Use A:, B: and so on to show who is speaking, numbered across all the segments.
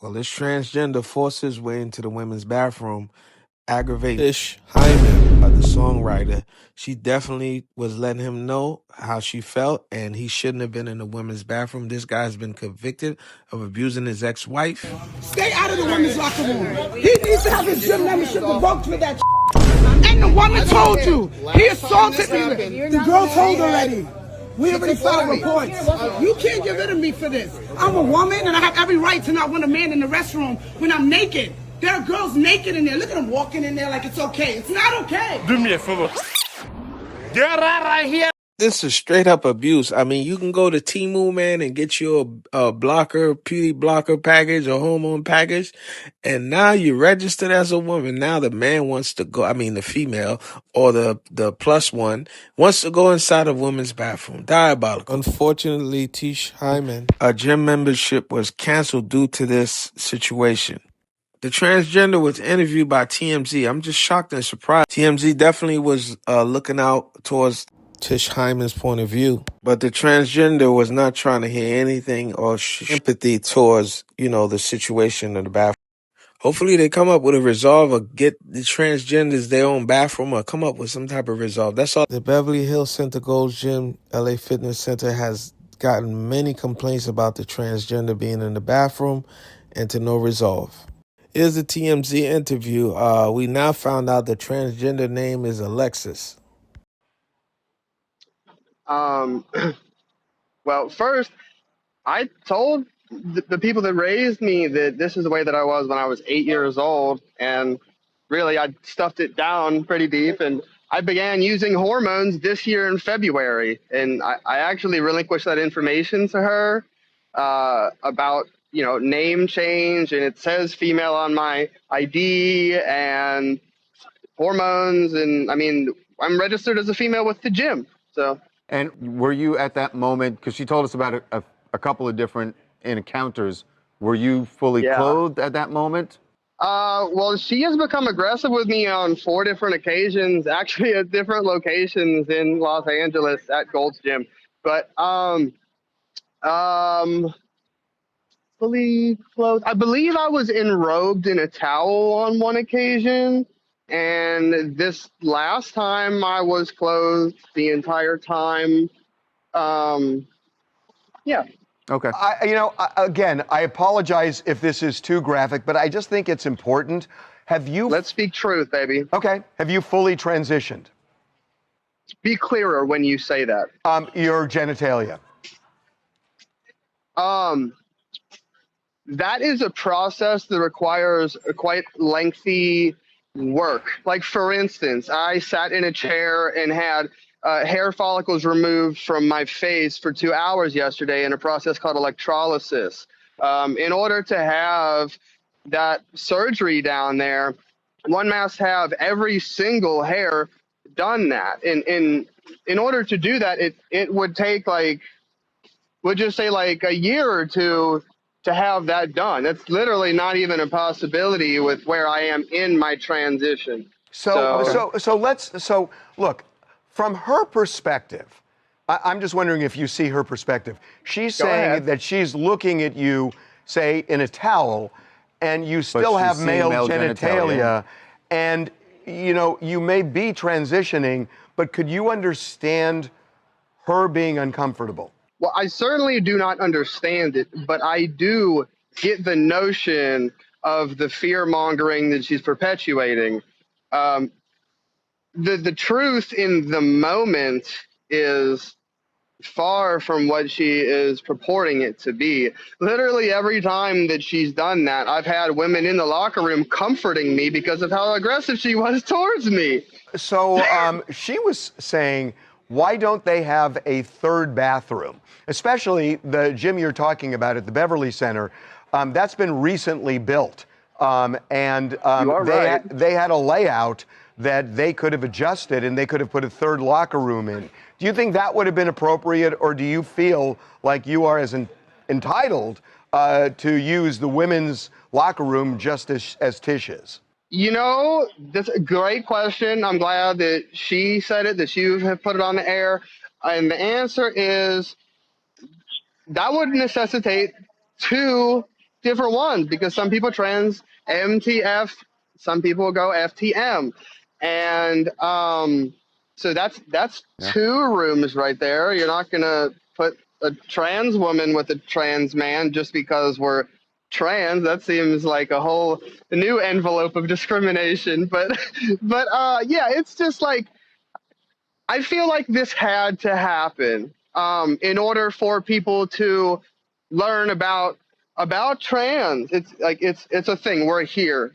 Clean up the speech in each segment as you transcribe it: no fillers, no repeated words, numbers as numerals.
A: Well, this transgender forced his way into the women's bathroom, aggravating
B: Tish Hyman.
A: the songwriter. She definitely was letting him know how she felt, and he shouldn't have been in the women's bathroom. This guy's been convicted of abusing his ex-wife.
C: Stay out of the women's locker room. He needs to have his gym membership revoked for that. And the woman told you. He assaulted me. The girl told already. We already filed reports. You can't get rid of me for this. I'm a woman and I have every right to not want a man in the restroom when I'm naked. There are girls naked in there. Look at them walking in there like it's okay. It's not okay.
D: Do me a favor. Get right here.
A: This is straight up abuse. I mean, you can go to Temu, man, and get you a blocker, beauty blocker package or hormone package. And now you're registered as a woman. Now the man wants to go, I mean, the female or the plus one wants to go inside a woman's bathroom. Diabolical.
B: Unfortunately, Tish Hyman.
A: A gym membership was canceled due to this situation. The transgender was interviewed by TMZ. I'm just shocked and surprised. TMZ definitely was looking out towards
B: Tish Hyman's point of view.
A: but the transgender was not trying to hear anything or empathy towards, the situation in the bathroom. Hopefully they come up with a resolve or get the transgenders their own bathroom or come up with some type of resolve. That's all.
B: The Beverly Hills Center Gold's Gym, LA Fitness Center, has gotten many complaints about the transgender being in the bathroom and to no resolve. Here's the TMZ interview. We now found out the transgender name is Alexis.
E: Well, first, I told the people that raised me that this is the way that I was when I was 8 years old. And really, I stuffed it down pretty deep. And I began using hormones this year in February. And I actually relinquished that information to her about, name change. And it says female on my ID and hormones. And I mean, I'm registered as a female with the gym. So.
F: And were you at that moment, because she told us about a couple of different encounters, were you fully clothed at that moment?
E: Well, she has become aggressive with me on 4 different occasions, actually at different locations in Los Angeles at Gold's Gym. But fully clothed. I believe I was enrobed in a towel on one occasion. And this last time I was clothed the entire time. Yeah.
F: Okay.
G: Again, I apologize if this is too graphic, but I just think it's important.
E: Let's speak truth, baby.
G: Okay. Have you fully transitioned?
E: Be clearer when you say that.
G: Your genitalia.
E: That is a process that requires a quite lengthy work. Like, for instance, I sat in a chair and had hair follicles removed from my face for 2 hours yesterday in a process called electrolysis. In order to have that surgery down there, one must have every single hair done that. In order to do that, it would take we'll just say a year or two to have that done. That's literally not even a possibility with where I am in my transition.
G: So look, from her perspective, I'm just wondering if you see her perspective. She's saying that she's looking at you, say, in a towel, and you still have male genitalia, and you may be transitioning, but could you understand her being uncomfortable?
E: Well, I certainly do not understand it, but I do get the notion of the fear-mongering that she's perpetuating. The truth in the moment is far from what she is purporting it to be. Literally every time that she's done that, I've had women in the locker room comforting me because of how aggressive she was towards me.
G: So she was saying, why don't they have a third bathroom? Especially the gym you're talking about at the Beverly Center. That's been recently built. They had a layout that they could have adjusted and they could have put a third locker room in. Do you think that would have been appropriate, or do you feel like you are as entitled to use the women's locker room just as Tish is?
E: That's a great question. I'm glad that she said it, that you have put it on the air. And the answer is that would necessitate 2 different ones because some people trans MTF, some people go FTM, and so that's
F: Yeah.
E: 2 rooms right there. You're not gonna put a trans woman with a trans man just because we're trans. That seems like a whole new envelope of discrimination. But yeah, it's just like I feel like this had to happen in order for people to learn about trans. It's like it's a thing. We're here.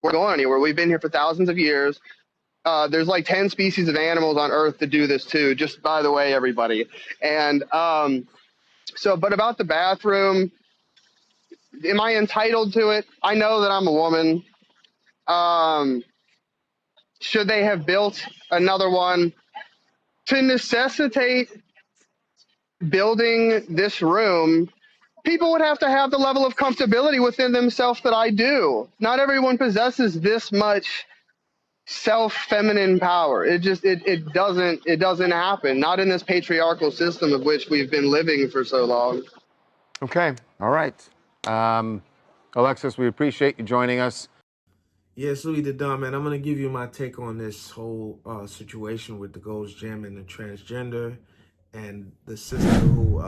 E: We're going anywhere. We've been here for thousands of years. There's like 10 species of animals on Earth that do this too. Just by the way, everybody. And but about the bathroom, am I entitled to it? I know that I'm a woman. Um, should they have built another one to necessitate building this room? People would have to have the level of comfortability within themselves that I do. Not everyone possesses this much self feminine power. It doesn't happen. Not in this patriarchal system of which we've been living for so long.
F: Okay. All right. Alexis, we appreciate you joining us.
B: Yes, Louis the Don, man. I'm going to give you my take on this whole situation with the Gold's Gym and the transgender and the sister who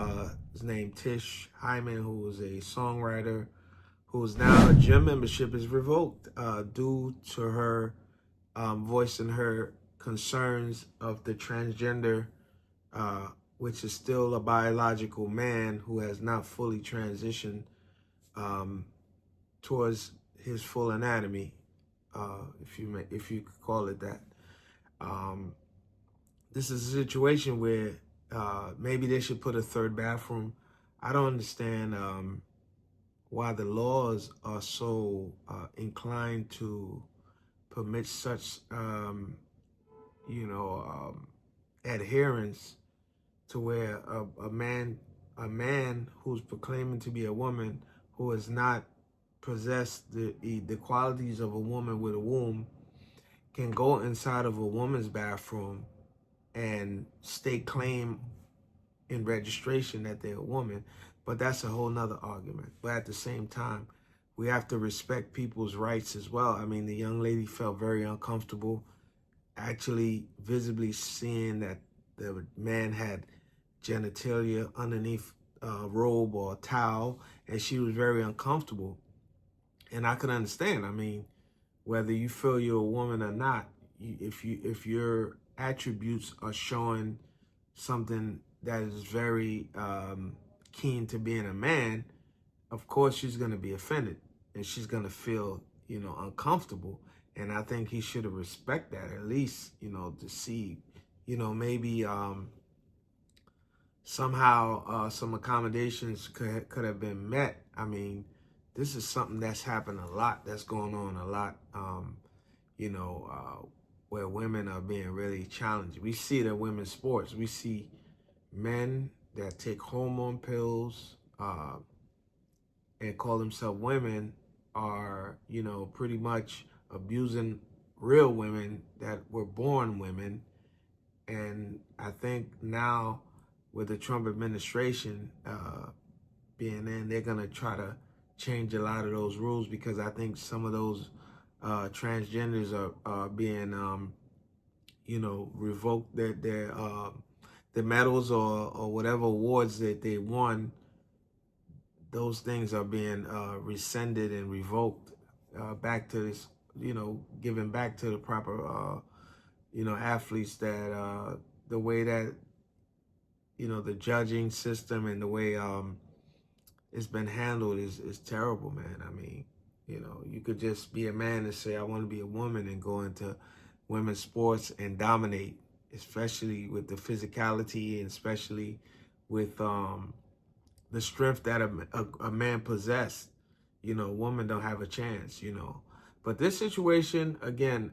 B: is named Tish Hyman, who is a songwriter, who's now her gym membership is revoked due to her voicing her concerns of the transgender, which is still a biological man who has not fully transitioned towards his full anatomy. If you could call it that. This is a situation where maybe they should put a 3rd bathroom. I don't understand why the laws are so inclined to permit such, adherence to where a man who's proclaiming to be a woman who has not possessed the qualities of a woman with a womb can go inside of a woman's bathroom and stake claim in registration that they're a woman. But that's a whole nother argument. But at the same time, we have to respect people's rights as well. I mean, the young lady felt very uncomfortable actually visibly seeing that the man had genitalia underneath a robe or a towel, and she was very uncomfortable. And I could understand. I mean, whether you feel you're a woman or not, if your attributes are showing something that is very keen to being a man, of course she's going to be offended and she's going to feel, uncomfortable. And I think he should have respect that at least, to see, maybe somehow some accommodations could have been met. I mean, this is something that's happened a lot, that's going on a lot, where women are being really challenged. We see it in women's sports. We see men that take hormone pills and call themselves women are, pretty much abusing real women that were born women. And I think now with the Trump administration being in, they're going to try to change a lot of those rules, because I think some of those transgenders are being, revoked their medals or whatever awards that they won. Those things are being rescinded and revoked back to this, given back to the proper, athletes that the way that, the judging system and the way it's been handled is terrible, man. I mean, you could just be a man and say, I want to be a woman, and go into women's sports and dominate, especially with the physicality and especially with the strength that a man possessed. Women don't have a chance, But this situation, again,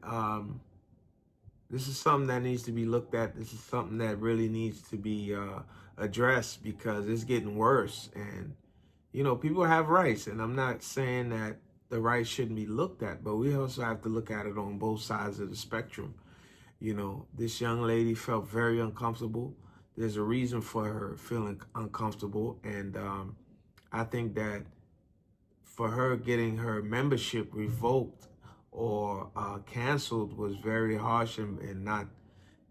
B: this is something that needs to be looked at. This is something that really needs to be addressed, because it's getting worse. And, people have rights. And I'm not saying that the rights shouldn't be looked at, but we also have to look at it on both sides of the spectrum. This young lady felt very uncomfortable. There's a reason for her feeling uncomfortable. And I think that for her getting her membership revoked or canceled was very harsh and not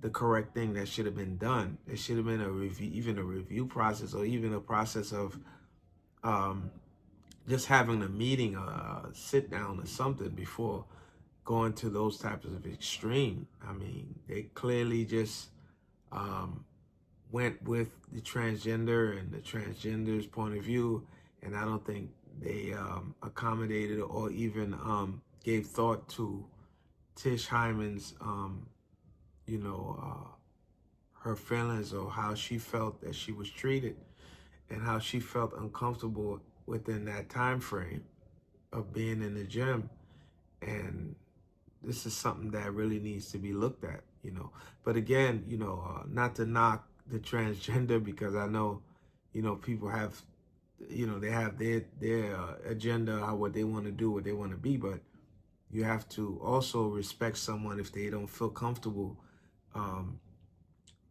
B: the correct thing that should have been done. It should have been a review, even a review process, or even a process of just having a meeting, a sit down or something before going to those types of extreme. I mean, they clearly just went with the transgender and the transgender's point of view, and I don't think they accommodated or even gave thought to Tish Hyman's, her feelings or how she felt that she was treated and how she felt uncomfortable within that time frame of being in the gym. And this is something that really needs to be looked at, But again, not to knock the transgender, because I know, people have, they have their agenda, what they want to do, what they want to be, but you have to also respect someone if they don't feel comfortable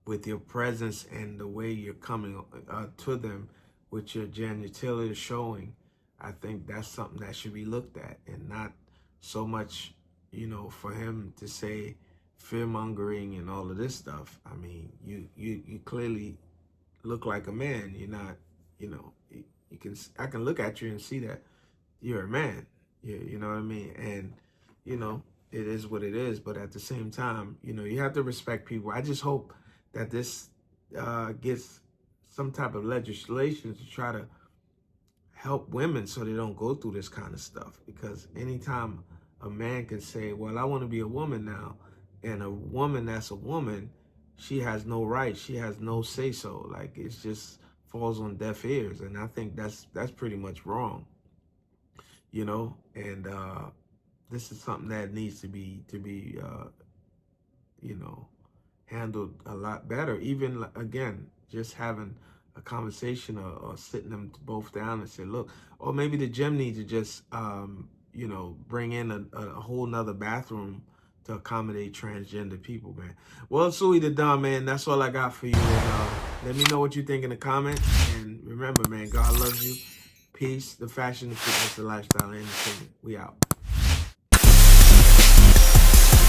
B: with your presence and the way you're coming to them with your genitalia showing. I think that's something that should be looked at, and not so much, for him to say fear mongering and all of this stuff. I mean, you clearly look like a man. You're not, I can look at you and see that you're a man. You know what I mean? And, it is what it is. But at the same time, you have to respect people. I just hope that this gets some type of legislation to try to help women so they don't go through this kind of stuff. Because anytime a man can say, well, I want to be a woman now, and a woman that's a woman, she has no right, she has no say so. Like, it just falls on deaf ears, and I think that's pretty much wrong, and this is something that needs to be handled a lot better. Even, again, just having a conversation or sitting them both down and say, look, or maybe the gym needs to just bring in a whole nother bathroom to accommodate transgender people, man. Well, Suey the Don, man, that's all I got for you. And, let me know what you think in the comments. And remember, man, God loves you. Peace, the fashion, the fitness, the lifestyle, and entertainment. We out.